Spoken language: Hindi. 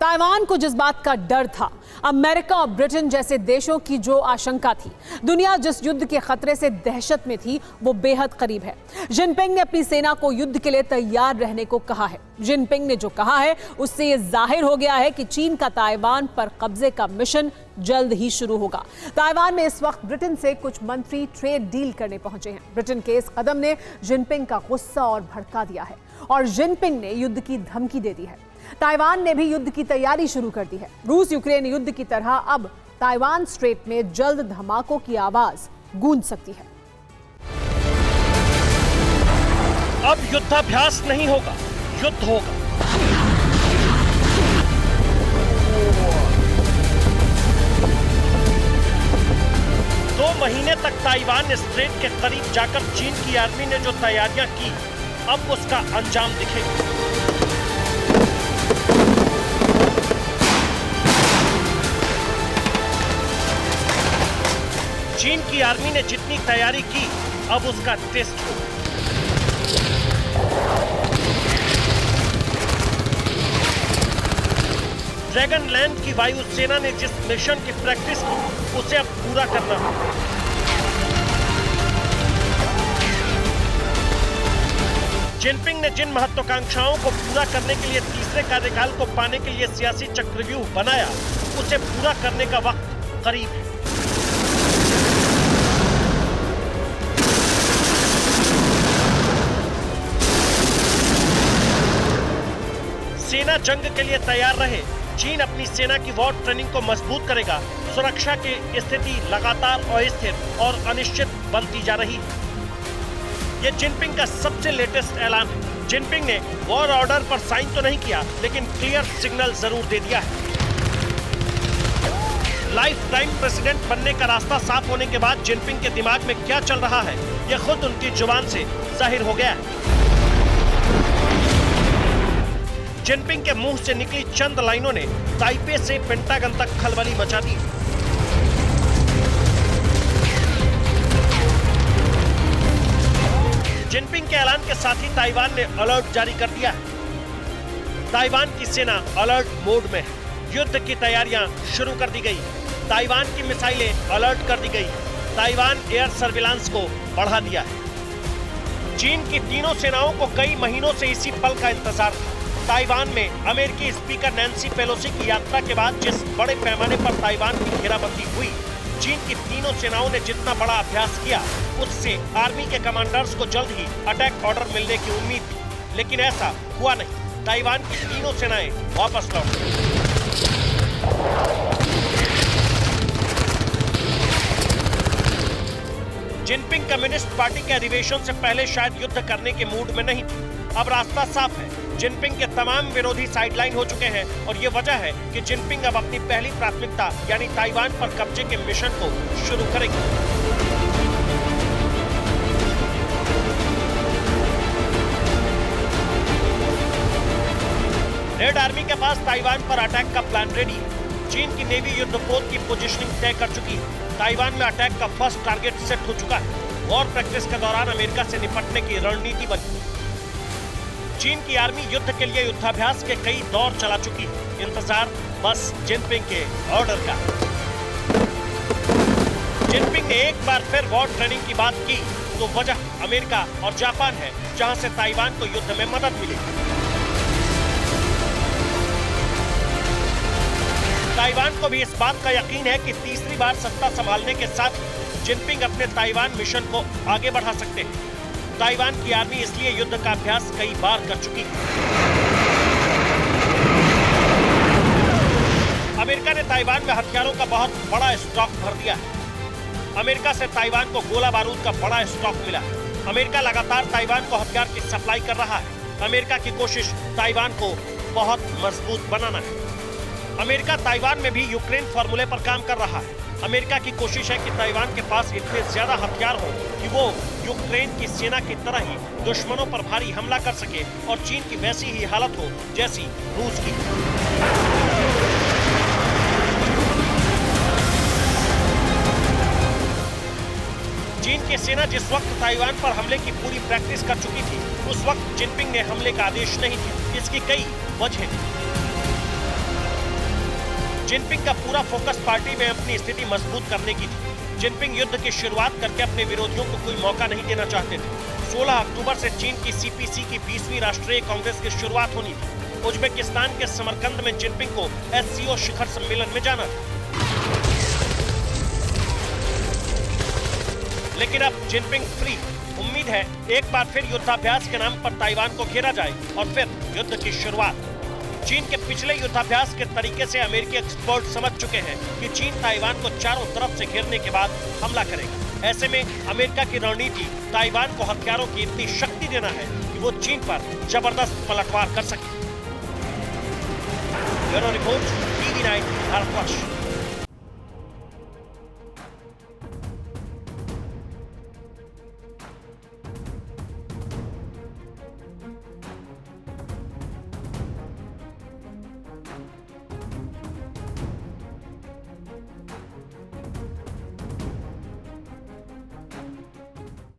ताइवान को जिस बात का डर था, अमेरिका और ब्रिटेन जैसे देशों की जो आशंका थी, दुनिया जिस युद्ध के खतरे से दहशत में थी, वो बेहद करीब है। जिनपिंग ने अपनी सेना को युद्ध के लिए तैयार रहने को कहा है। जिनपिंग ने जो कहा है उससे ये जाहिर हो गया है कि चीन का ताइवान पर कब्जे का मिशन जल्द ही शुरू होगा। ताइवान में इस वक्त ब्रिटेन से कुछ मंत्री ट्रेड डील करने पहुंचे हैं। ब्रिटेन के इस कदम ने जिनपिंग का गुस्सा और भड़का दिया है और जिनपिंग ने युद्ध की धमकी दे दी है। ताइवान ने भी युद्ध की तैयारी शुरू कर दी है। रूस यूक्रेन युद्ध की तरह अब ताइवान स्ट्रेट में जल्द धमाकों की आवाज गूंज सकती है। अब युद्धाभ्यास नहीं होगा, युद्ध होगा। दो महीने तक ताइवान स्ट्रेट के करीब जाकर चीन की आर्मी ने जो तैयारियां की, अब उसका अंजाम दिखेगा। चीन की आर्मी ने जितनी तैयारी की, अब उसका टेस्ट हो। ड्रैगन लैंड की वायुसेना ने जिस मिशन की प्रैक्टिस की, उसे अब पूरा करना है। जिनपिंग ने जिन महत्वाकांक्षाओं को पूरा करने के लिए तीसरे कार्यकाल को पाने के लिए सियासी चक्रव्यूह बनाया, उसे पूरा करने का वक्त करीब है। सेना जंग के लिए तैयार रहे। चीन अपनी सेना की वॉर ट्रेनिंग को मजबूत करेगा। सुरक्षा की स्थिति लगातार अस्थिर और अनिश्चित बनती जा रही है। यह जिनपिंग का सबसे लेटेस्ट ऐलान है। जिनपिंग ने वॉर ऑर्डर पर साइन तो नहीं किया, लेकिन क्लियर सिग्नल जरूर दे दिया है। लाइफ टाइम प्रेसिडेंट बनने का रास्ता साफ होने के बाद जिनपिंग के दिमाग में क्या चल रहा है, यह खुद उनकी जुबान से जाहिर हो गया है। जिनपिंग के मुंह से निकली चंद लाइनों ने ताइपे से पेंटागन तक खलबली मचा दी। जिनपिंग के ऐलान के साथ ही ताइवान ने अलर्ट जारी कर दिया है। ताइवान की सेना अलर्ट मोड में है। युद्ध की तैयारियां शुरू कर दी गई। ताइवान की मिसाइलें अलर्ट कर दी गई। ताइवान एयर सर्विलांस को बढ़ा दिया है। चीन की तीनों सेनाओं को कई महीनों से इसी पल का इंतजार था। ताइवान में अमेरिकी स्पीकर नैन्सी पेलोसी की यात्रा के बाद जिस बड़े पैमाने पर ताइवान की घेराबंदी हुई, चीन की तीनों सेनाओं ने जितना बड़ा अभ्यास किया, उससे आर्मी के कमांडर्स को जल्द ही अटैक ऑर्डर मिलने की उम्मीद थी, लेकिन ऐसा हुआ नहीं। ताइवान की तीनों सेनाएं वापस लौट गईं। जिनपिंग कम्युनिस्ट पार्टी के अधिवेशन से पहले शायद युद्ध करने के मूड में नहीं थी। अब रास्ता साफ है। जिनपिंग के तमाम विरोधी साइडलाइन हो चुके हैं और ये वजह है कि जिनपिंग अब अपनी पहली प्राथमिकता यानी ताइवान पर कब्जे के मिशन को शुरू करेंगे। रेड आर्मी के पास ताइवान पर अटैक का प्लान रेडी है। चीन की नेवी युद्धपोत की पोजीशनिंग तय कर चुकी है। ताइवान में अटैक का फर्स्ट टारगेट सेट हो चुका है। वॉर प्रैक्टिस के दौरान अमेरिका से निपटने की रणनीति बनी। चीन की आर्मी युद्ध के लिए युद्धाभ्यास के कई दौर चला चुकी है। इंतजार बस जिनपिंग के ऑर्डर का। जिनपिंग ने एक बार फिर वॉर ट्रेनिंग की बात की तो वजह अमेरिका और जापान है, जहां से ताइवान को युद्ध में मदद मिली। ताइवान को भी इस बात का यकीन है कि तीसरी बार सत्ता संभालने के साथ जिनपिंग अपने ताइवान मिशन को आगे बढ़ा सकते हैं। ताइवान की आर्मी इसलिए युद्ध का अभ्यास कई बार कर चुकी है। अमेरिका ने ताइवान में हथियारों का बहुत बड़ा स्टॉक भर दिया है। अमेरिका से ताइवान को गोला बारूद का बड़ा स्टॉक मिला है। अमेरिका लगातार ताइवान को हथियार की सप्लाई कर रहा है। अमेरिका की कोशिश ताइवान को बहुत मजबूत बनाना है। अमेरिका ताइवान में भी यूक्रेन फॉर्मूले पर काम कर रहा है। अमेरिका की कोशिश है कि ताइवान के पास इतने ज्यादा हथियार हो कि वो यूक्रेन की सेना की तरह ही दुश्मनों पर भारी हमला कर सके और चीन की वैसी ही हालत हो जैसी रूस की। चीन की सेना जिस वक्त ताइवान पर हमले की पूरी प्रैक्टिस कर चुकी थी, उस वक्त जिनपिंग ने हमले का आदेश नहीं दिया। इसकी कई वजहें थी। जिनपिंग का पूरा फोकस पार्टी में अपनी स्थिति मजबूत करने की थी। जिनपिंग युद्ध की शुरुआत करके अपने विरोधियों को कोई मौका नहीं देना चाहते थे। 16 अक्टूबर से चीन की सीपीसी की 20वीं राष्ट्रीय कांग्रेस की शुरुआत होनी थी। उज्बेकिस्तान के समरकंद में जिनपिंग को एससीओ शिखर सम्मेलन में जाना था। लेकिन अब जिनपिंग फ्री। उम्मीद है एक बार फिर युद्धाभ्यास के नाम पर ताइवान को घेरा जाए और फिर युद्ध की शुरुआत। चीन के पिछले युद्धाभ्यास के तरीके से अमेरिकी एक्सपर्ट समझ चुके हैं कि चीन ताइवान को चारों तरफ से घेरने के बाद हमला करेगा। ऐसे में अमेरिका की रणनीति ताइवान को हथियारों की इतनी शक्ति देना है कि वो चीन पर जबरदस्त पलटवार कर सके। Bureau report, TV 9 Bharatvarsh.